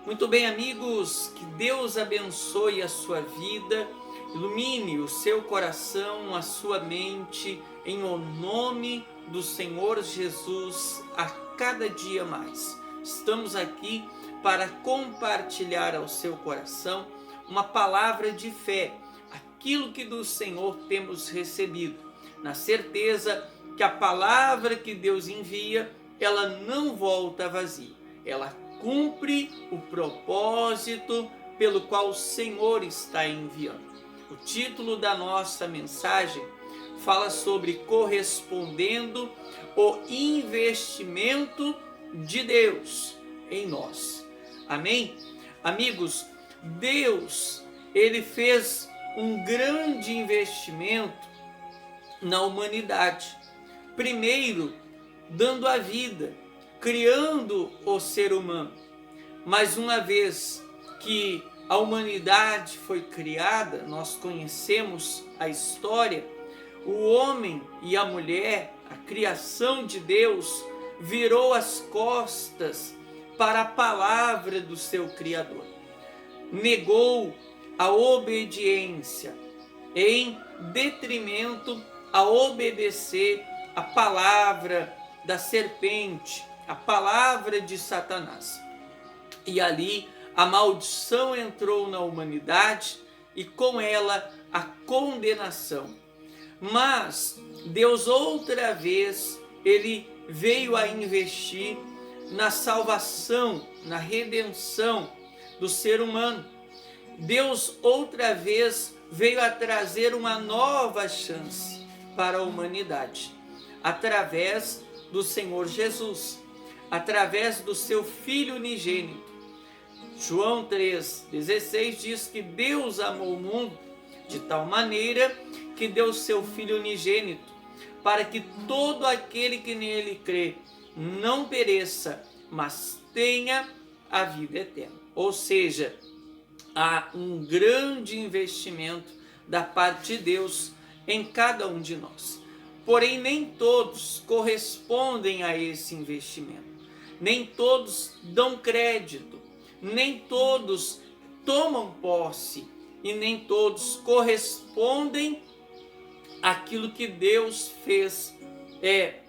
Muito bem, amigos, que Deus abençoe a sua vida, ilumine o seu coração, a sua mente, em o nome do Senhor Jesus, a cada dia mais. Estamos aqui para compartilhar ao seu coração uma palavra de fé, aquilo que do Senhor temos recebido, na certeza que a palavra que Deus envia, ela não volta vazia, ela cumpre o propósito pelo qual o Senhor está enviando. O título da nossa mensagem fala sobre correspondendo o investimento de Deus em nós. Amém? Amigos, Deus, ele fez um grande investimento na humanidade. Primeiro, dando a vida, criando o ser humano. Mas uma vez que a humanidade foi criada, nós conhecemos a história, o homem e a mulher, a criação de Deus, virou as costas para a palavra do seu Criador. Negou a obediência em detrimento a obedecer a palavra da serpente, a palavra de Satanás. E ali a maldição entrou na humanidade e com ela a condenação. Mas Deus outra vez, ele veio a investir na salvação, na redenção do ser humano. Deus outra vez veio a trazer uma nova chance para a humanidade, através do Senhor Jesus, através do seu Filho unigênito. João 3,16 diz que Deus amou o mundo de tal maneira que deu seu Filho unigênito, para que todo aquele que nele crê não pereça, mas tenha a vida eterna. Ou seja, há um grande investimento da parte de Deus em cada um de nós. Porém, nem todos correspondem a esse investimento. Nem todos dão crédito. Nem todos tomam posse. E nem todos correspondem àquilo que Deus fez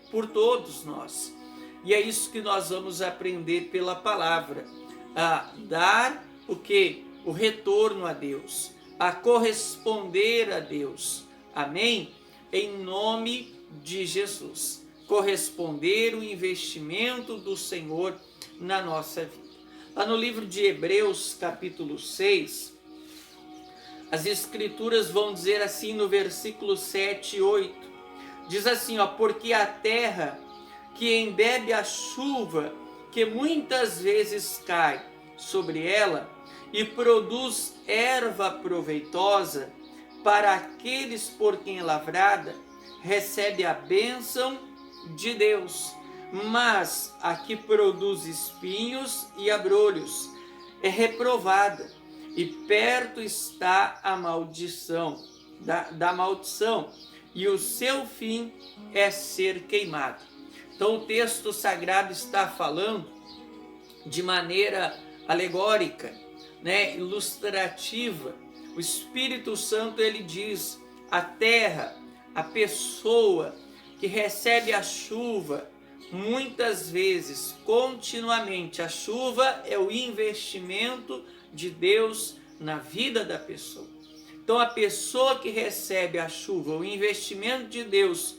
por todos nós. E é isso que nós vamos aprender pela palavra. A dar o quê? O retorno a Deus. A corresponder a Deus. Amém? Em nome de Jesus, corresponder o investimento do Senhor na nossa vida. Lá no livro de Hebreus, capítulo 6, as escrituras vão dizer assim no versículo 7 e 8, diz assim, porque a terra que embebe a chuva que muitas vezes cai sobre ela e produz erva proveitosa, para aqueles por quem é lavrada, recebe a bênção de Deus, mas a que produz espinhos e abrolhos é reprovada, e perto está a maldição, da maldição, e o seu fim é ser queimado. Então o texto sagrado está falando de maneira alegórica, ilustrativa. O Espírito Santo, ele diz, a terra, a pessoa que recebe a chuva, muitas vezes, continuamente, a chuva é o investimento de Deus na vida da pessoa. Então a pessoa que recebe a chuva, o investimento de Deus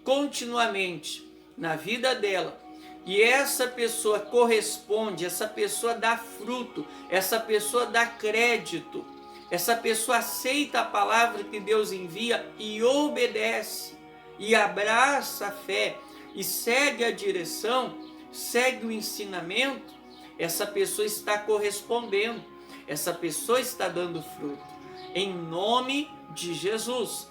continuamente na vida dela, e essa pessoa corresponde, essa pessoa dá fruto, essa pessoa dá crédito, essa pessoa aceita a palavra que Deus envia e obedece, e abraça a fé, e segue a direção, segue o ensinamento, essa pessoa está correspondendo, essa pessoa está dando fruto, em nome de Jesus.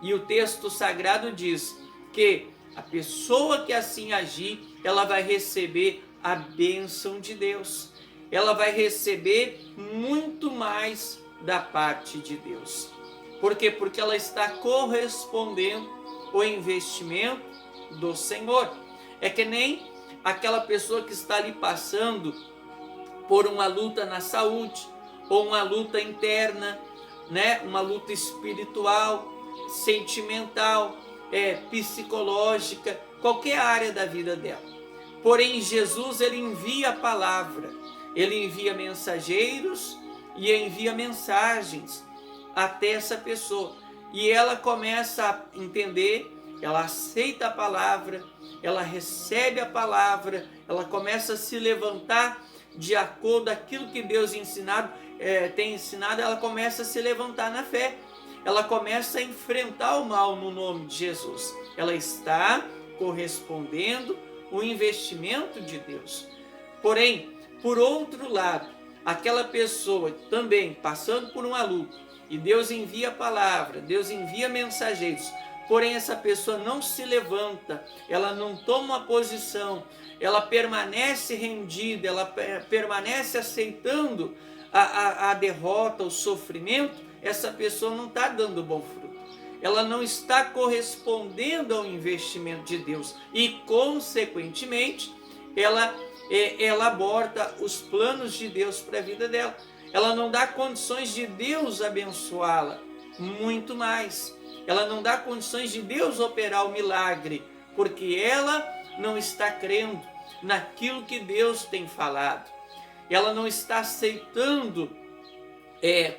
E o texto sagrado diz que a pessoa que assim agir, ela vai receber a bênção de Deus, ela vai receber muito mais da parte de Deus. Por quê? Porque ela está correspondendo ao investimento do Senhor. É que nem aquela pessoa que está ali passando por uma luta na saúde, ou uma luta interna, né? Uma luta espiritual, sentimental, psicológica, qualquer área da vida dela. Porém, Jesus, ele envia a palavra, ele envia mensageiros e envia mensagens até essa pessoa. E ela começa a entender, ela aceita a palavra, ela recebe a palavra, ela começa a se levantar de acordo com aquilo que Deus tem ensinado, ela começa a se levantar na fé. Ela começa a enfrentar o mal no nome de Jesus. Ela está correspondendo o investimento de Deus. Porém, por outro lado, aquela pessoa também passando por uma luta, e Deus envia a palavra, Deus envia mensageiros, porém essa pessoa não se levanta, ela não toma uma posição, ela permanece rendida, ela permanece aceitando a derrota, o sofrimento, essa pessoa não está dando bom fruto. Ela não está correspondendo ao investimento de Deus e, consequentemente, ela aborta os planos de Deus para a vida dela. Ela não dá condições de Deus abençoá-la, muito mais. Ela não dá condições de Deus operar o milagre, porque ela não está crendo naquilo que Deus tem falado. Ela não está aceitando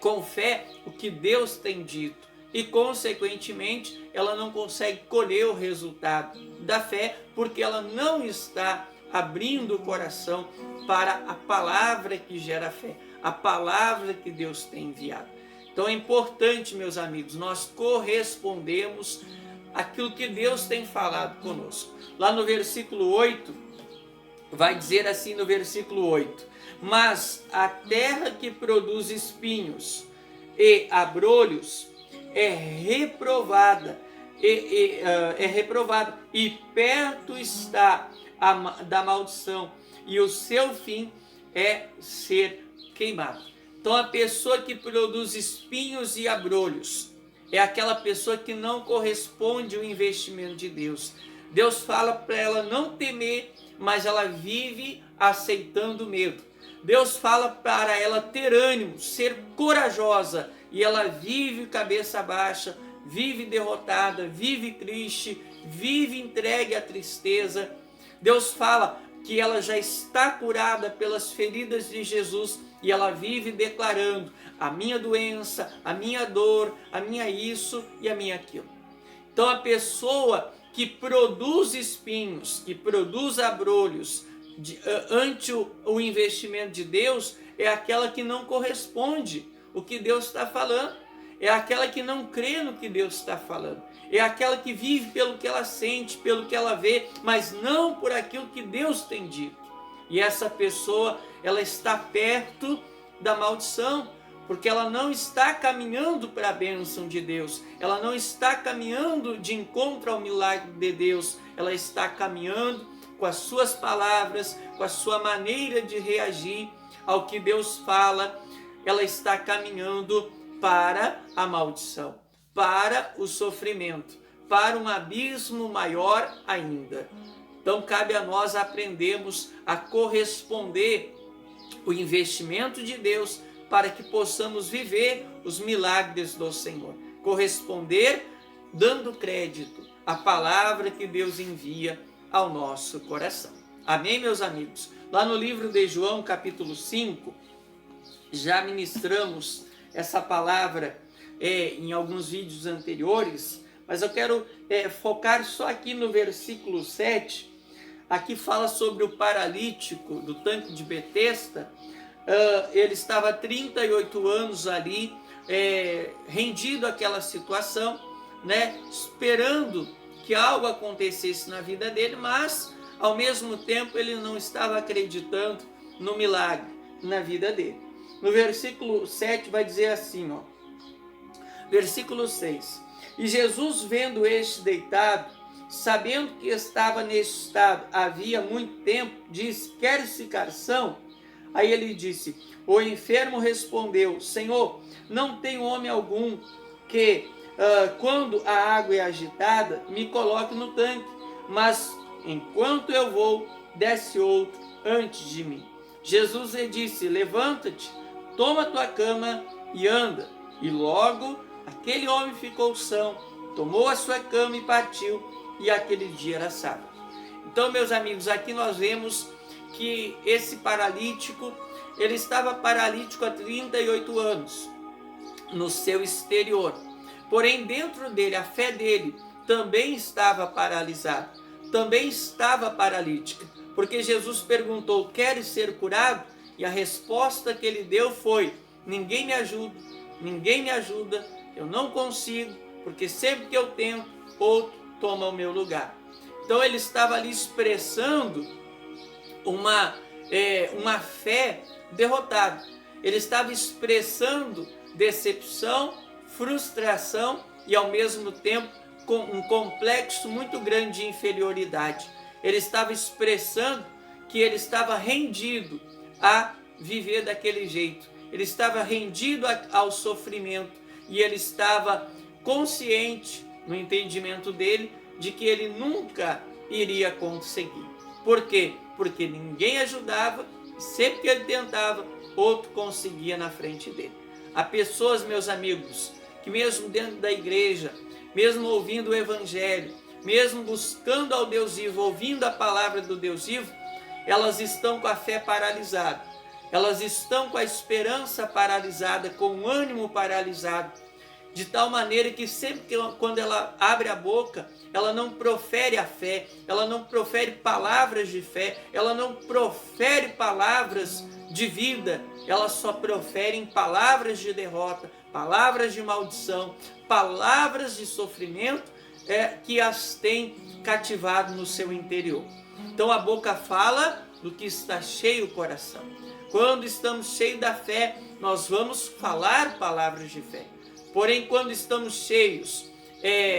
com fé o que Deus tem dito. E, consequentemente, ela não consegue colher o resultado da fé, porque ela não está abrindo o coração para a palavra que gera fé, a palavra que Deus tem enviado. Então é importante, meus amigos, nós correspondemos àquilo que Deus tem falado conosco. Lá no versículo 8, vai dizer assim no versículo 8: mas a terra que produz espinhos e abrolhos é reprovada, e perto está da maldição, e o seu fim é ser queimado. Então a pessoa que produz espinhos e abrolhos é aquela pessoa que não corresponde ao investimento de Deus. Deus fala para ela não temer, mas ela vive aceitando o medo. Deus fala para ela ter ânimo, ser corajosa, e ela vive cabeça baixa, vive derrotada, vive triste, vive entregue à tristeza. Deus fala que ela já está curada pelas feridas de Jesus, e ela vive declarando: a minha doença, a minha dor, a minha isso e a minha aquilo. Então a pessoa que produz espinhos, que produz abrolhos ante o investimento de Deus, é aquela que não corresponde o que Deus está falando, é aquela que não crê no que Deus está falando, é aquela que vive pelo que ela sente, pelo que ela vê, mas não por aquilo que Deus tem dito. E essa pessoa, ela está perto da maldição, porque ela não está caminhando para a bênção de Deus, ela não está caminhando de encontro ao milagre de Deus, ela está caminhando com as suas palavras, com a sua maneira de reagir ao que Deus fala. Ela está caminhando para a maldição, para o sofrimento, para um abismo maior ainda. Então cabe a nós aprendermos a corresponder o investimento de Deus para que possamos viver os milagres do Senhor. Corresponder dando crédito à palavra que Deus envia ao nosso coração. Amém, meus amigos? Lá no livro de João, capítulo 5, já ministramos essa palavra em alguns vídeos anteriores, mas eu quero focar só aqui no versículo 7. Aqui fala sobre o paralítico do tanque de Betesda. Ele estava há 38 anos ali, rendido àquela situação, né, esperando que algo acontecesse na vida dele, mas ao mesmo tempo ele não estava acreditando no milagre na vida dele. No versículo 7 vai dizer assim, ó, versículo 6: e Jesus, vendo este deitado, sabendo que estava nesse estado havia muito tempo, disse: queres ficar são? Aí ele disse: o enfermo respondeu: Senhor, não tenho homem algum que, quando a água é agitada, me coloque no tanque, mas enquanto eu vou, desce outro antes de mim. Jesus lhe disse: levanta-te, toma tua cama e anda. E logo aquele homem ficou são, tomou a sua cama e partiu, e aquele dia era sábado. Então, meus amigos, aqui nós vemos que esse paralítico, ele estava paralítico há 38 anos, no seu exterior. Porém, dentro dele, a fé dele também estava paralisada, também estava paralítica, porque Jesus perguntou: queres ser curado? E a resposta que ele deu foi: ninguém me ajuda, eu não consigo, porque sempre que eu tento, outro toma o meu lugar. Então ele estava ali expressando uma fé derrotada, ele estava expressando decepção, frustração e ao mesmo tempo com um complexo muito grande de inferioridade. Ele estava expressando que ele estava rendido a viver daquele jeito, ele estava rendido ao sofrimento e ele estava consciente, no entendimento dele, de que ele nunca iria conseguir. Por quê? Porque ninguém ajudava, e sempre que ele tentava, outro conseguia na frente dele. Há pessoas, meus amigos, que mesmo dentro da igreja, mesmo ouvindo o evangelho, mesmo buscando ao Deus vivo, ouvindo a palavra do Deus vivo, elas estão com a fé paralisada, elas estão com a esperança paralisada, com o ânimo paralisado, de tal maneira que sempre que quando ela abre a boca, ela não profere a fé, ela não profere palavras de fé, ela não profere palavras de vida, ela só profere palavras de derrota, palavras de maldição, palavras de sofrimento, que as tem cativado no seu interior. Então a boca fala do que está cheio o coração. Quando estamos cheios da fé, nós vamos falar palavras de fé. Porém, quando estamos cheios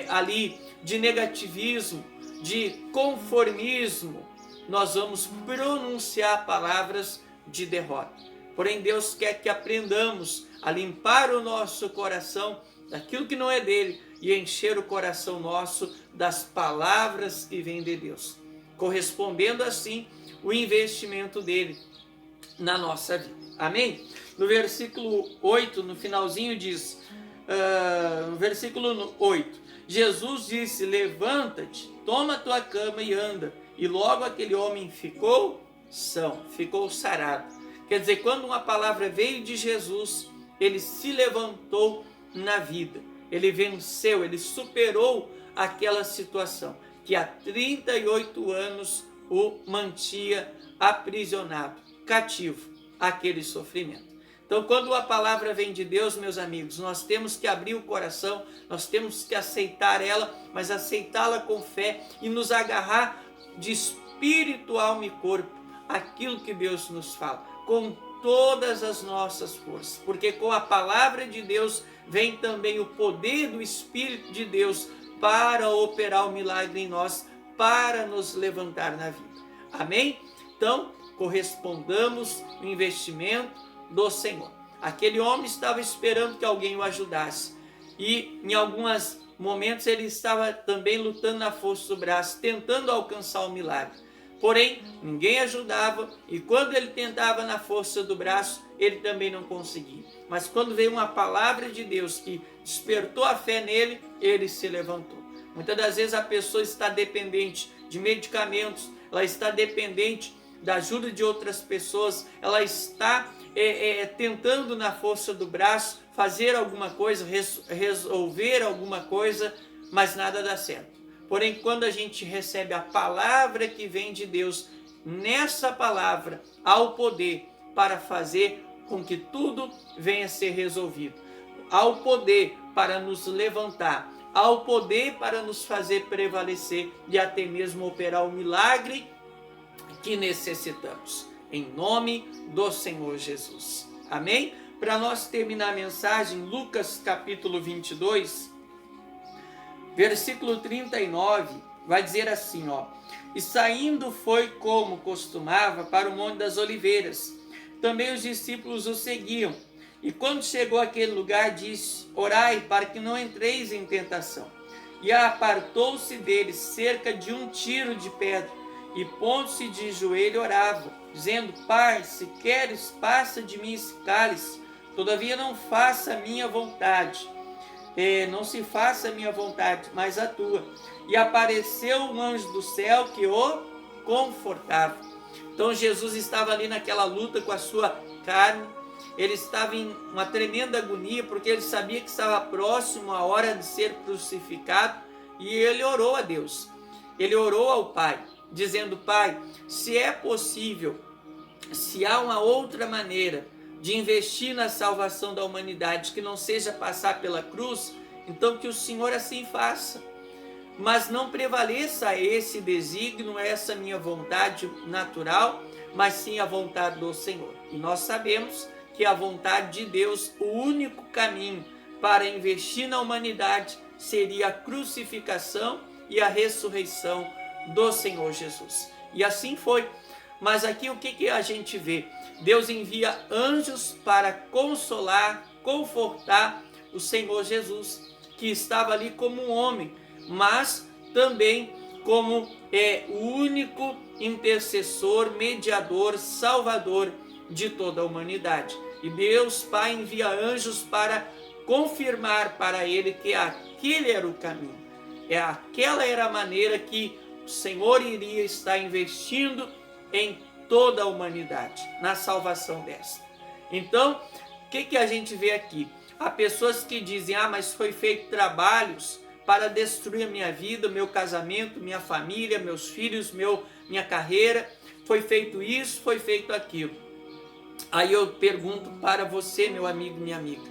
ali de negativismo, de conformismo, nós vamos pronunciar palavras de derrota. Porém, Deus quer que aprendamos a limpar o nosso coração daquilo que não é dele e encher o coração nosso das palavras que vêm de Deus, correspondendo assim o investimento dele na nossa vida. Amém? No versículo 8, no finalzinho diz, no versículo 8, Jesus disse: levanta-te, toma a tua cama e anda. E logo aquele homem ficou são, ficou sarado. Quer dizer, quando uma palavra veio de Jesus, ele se levantou na vida, ele venceu, ele superou aquela situação que há 38 anos o mantia aprisionado, cativo àquele sofrimento. Então, quando a palavra vem de Deus, meus amigos, nós temos que abrir o coração, nós temos que aceitar ela, mas aceitá-la com fé e nos agarrar de espírito, alma e corpo aquilo que Deus nos fala, com todas as nossas forças, porque com a palavra de Deus vem também o poder do Espírito de Deus para operar o milagre em nós, para nos levantar na vida. Amém? Então, correspondamos o investimento do Senhor. Aquele homem estava esperando que alguém o ajudasse e em alguns momentos ele estava também lutando na força do braço, tentando alcançar o milagre. Porém, ninguém ajudava e quando ele tentava na força do braço, ele também não conseguia. Mas quando veio uma palavra de Deus que despertou a fé nele, ele se levantou. Muitas das vezes a pessoa está dependente de medicamentos, ela está dependente da ajuda de outras pessoas, ela está tentando na força do braço fazer alguma coisa, resolver alguma coisa, mas nada dá certo. Porém, quando a gente recebe a palavra que vem de Deus, nessa palavra há o poder para fazer com que tudo venha a ser resolvido. Há o poder para nos levantar, há o poder para nos fazer prevalecer e até mesmo operar o milagre que necessitamos. Em nome do Senhor Jesus. Amém? Para nós terminar a mensagem, Lucas capítulo 22, versículo 39, vai dizer assim, ó: e saindo foi como costumava para o Monte das Oliveiras. Também os discípulos o seguiam. E quando chegou àquele lugar, disse: orai para que não entreis em tentação. E apartou-se deles cerca de um tiro de pedra. e pondo-se de joelho orava, dizendo: Pai, se queres, passa de mim esse cálice, todavia não faça a minha vontade, não se faça a minha vontade, mas a tua. E apareceu um anjo do céu que o confortava. Então Jesus estava ali naquela luta com a sua carne, ele estava em uma tremenda agonia, porque ele sabia que estava próximo a hora de ser crucificado, e ele orou a Deus, ele orou ao Pai, dizendo: Pai, se é possível, se há uma outra maneira de investir na salvação da humanidade que não seja passar pela cruz, então que o Senhor assim faça. Mas não prevaleça esse desígnio, essa minha vontade natural, mas sim a vontade do Senhor. E nós sabemos que a vontade de Deus, o único caminho para investir na humanidade seria a crucificação e a ressurreição do Senhor Jesus. E assim foi. Mas aqui o que a gente vê? Deus envia anjos para consolar, confortar o Senhor Jesus, que estava ali como um homem, mas também como o único intercessor, mediador, salvador de toda a humanidade. E Deus Pai envia anjos para confirmar para ele que aquele era o caminho, aquela era a maneira que o Senhor iria estar investindo em toda a humanidade, na salvação desta. Então, o que a gente vê aqui? Há pessoas que dizem: mas foi feito trabalhos para destruir a minha vida, meu casamento, minha família, meus filhos, minha carreira, foi feito isso, foi feito aquilo. Aí eu pergunto para você, meu amigo, minha amiga,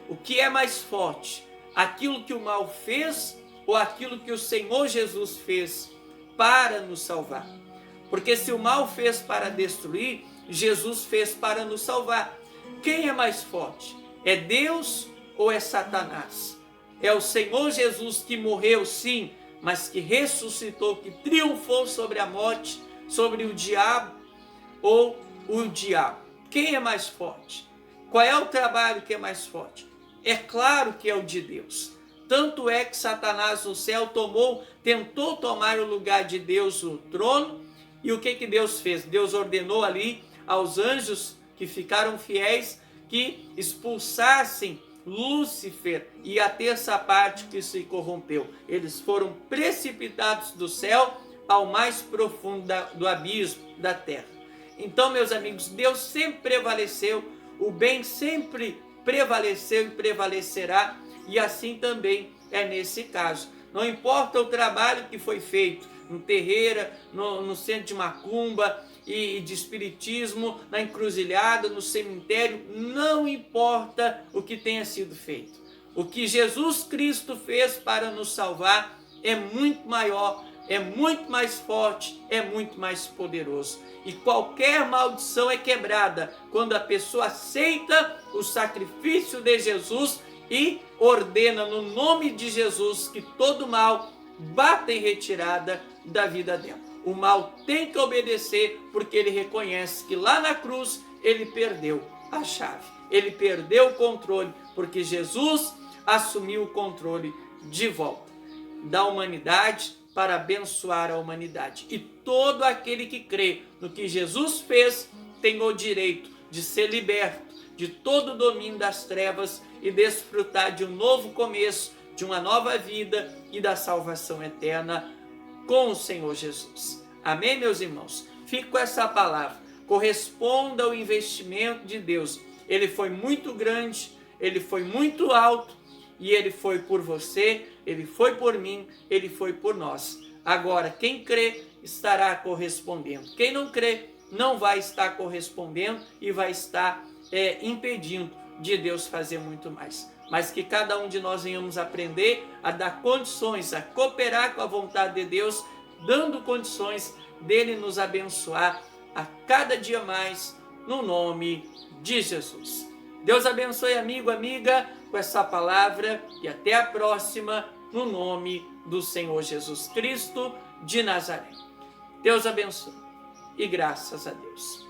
o que é mais forte? Aquilo que o mal fez ou aquilo que o Senhor Jesus fez para nos salvar? Porque se o mal fez para destruir, Jesus fez para nos salvar. Quem é mais forte? É Deus ou é Satanás? É o Senhor Jesus que morreu, sim, mas que ressuscitou, que triunfou sobre a morte, sobre o diabo, ou o diabo? Quem é mais forte? Qual é o trabalho que é mais forte? É claro que é o de Deus. Tanto é que Satanás no céu tentou tomar o lugar de Deus, o trono. E o que Deus fez? Deus ordenou ali aos anjos que ficaram fiéis que expulsassem Lúcifer e a terça parte que se corrompeu. Eles foram precipitados do céu ao mais profundo do abismo da terra. Então, meus amigos, Deus sempre prevaleceu, o bem sempre prevaleceu e prevalecerá, e assim também é nesse caso. Não importa o trabalho que foi feito no terreiro, no centro de macumba e de espiritismo, na encruzilhada, no cemitério, não importa o que tenha sido feito. O que Jesus Cristo fez para nos salvar é muito maior, é muito mais forte, é muito mais poderoso. E qualquer maldição é quebrada quando a pessoa aceita o sacrifício de Jesus e ordena no nome de Jesus que todo mal bata em retirada da vida dela. O mal tem que obedecer, porque ele reconhece que lá na cruz ele perdeu a chave, ele perdeu o controle, porque Jesus assumiu o controle de volta da humanidade para abençoar a humanidade. E todo aquele que crê no que Jesus fez tem o direito de ser liberto de todo o domínio das trevas e desfrutar de um novo começo, de uma nova vida e da salvação eterna com o Senhor Jesus. Amém, meus irmãos? Fico com essa palavra. Corresponda ao investimento de Deus. Ele foi muito grande, ele foi muito alto, e ele foi por você, ele foi por mim, ele foi por nós. Agora, quem crê estará correspondendo. Quem não crê não vai estar correspondendo e vai estar impedindo de Deus fazer muito mais. Mas que cada um de nós venhamos aprender a dar condições, a cooperar com a vontade de Deus, dando condições dele nos abençoar a cada dia mais, no nome de Jesus. Deus abençoe, amigo, amiga, com essa palavra, e até a próxima, no nome do Senhor Jesus Cristo de Nazaré. Deus abençoe e graças a Deus.